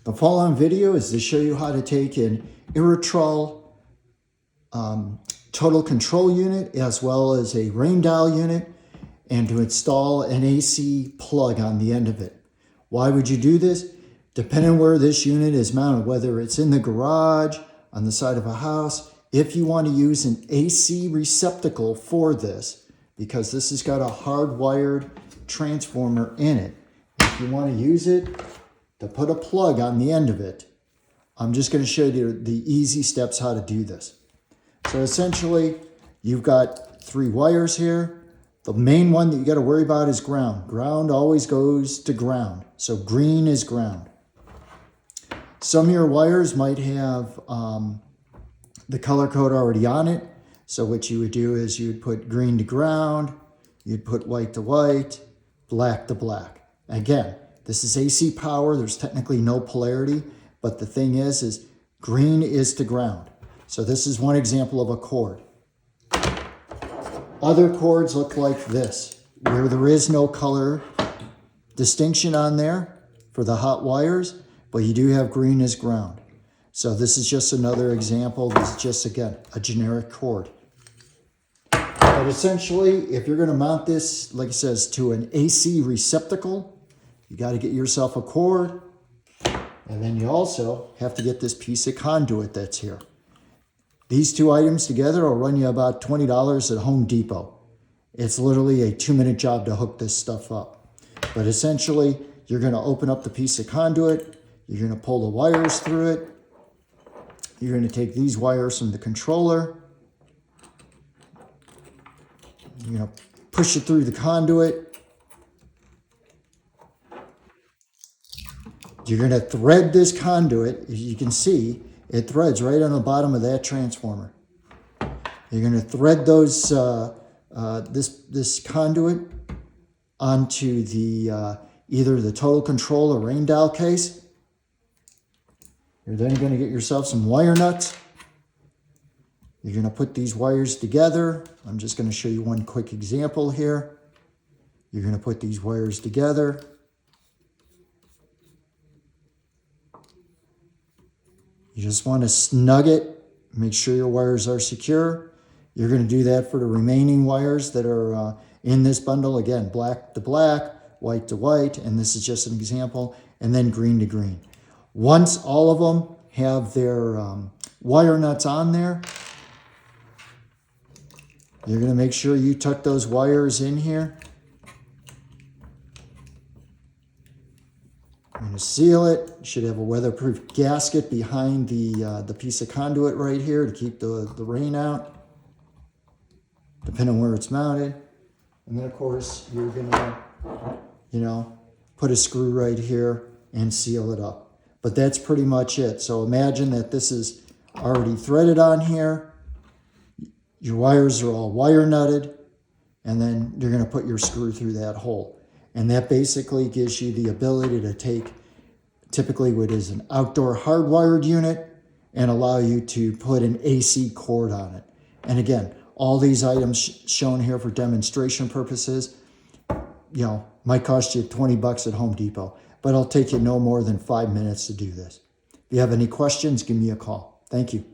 The following video is to show you how to take an Irritrol total control unit as well as a rain dial unit and to install an AC plug on the end of it. Why would you do this? Depending on where this unit is mounted, whether it's in the garage, on the side of a house, if you want to use an AC receptacle for this, because this has got a hardwired transformer in it, if you want to use it, to put a plug on the end of it, I'm just going to show you the easy steps how to do this. So essentially, you've got 3 wires here. The main one that you got to worry about is ground. Ground always goes to ground. So green is ground. Some of your wires might have the color code already on it. So what you would do is you'd put green to ground, you'd put white to white, black to black. Again, this is AC power. There's technically no polarity, but the thing is green is to ground. So this is one example of a cord. Other cords look like this, where there is no color distinction on there for the hot wires, but you do have green as ground. So this is just another example. This is just, again, a generic cord. But essentially, if you're going to mount this, like it says, to an AC receptacle, you got to get yourself a cord, and then you also have to get this piece of conduit that's here. These 2 items together will run you about $20 at Home Depot. It's literally a 2-minute job to hook this stuff up. But essentially, you're going to open up the piece of conduit, you're going to pull the wires through it, you're going to take these wires from the controller, you're going to push it through the conduit, you're going to thread this conduit. As you can see, it threads right on the bottom of that transformer. You're going to thread those this conduit onto the either the total control or rain dial case. You're then going to get yourself some wire nuts. You're going to put these wires together. I'm just going to show you one quick example here. You're going to put these wires together. You just want to snug it, make sure your wires are secure. You're going to do that for the remaining wires that are in this bundle. Again, black to black, white to white, and this is just an example, and then green to green. Once all of them have their wire nuts on there, you're going to make sure you tuck those wires in here. I'm going to seal it. You should have a weatherproof gasket behind the piece of conduit right here to keep the rain out, depending on where it's mounted. And then, of course, you're going to, put a screw right here and seal it up. But that's pretty much it. So imagine that this is already threaded on here. Your wires are all wire nutted, and then you're going to put your screw through that hole. And that basically gives you the ability to take typically what is an outdoor hardwired unit and allow you to put an AC cord on it. And again, all these items shown here for demonstration purposes, might cost you $20 at Home Depot, but it'll take you no more than 5 minutes to do this. If you have any questions, give me a call. Thank you.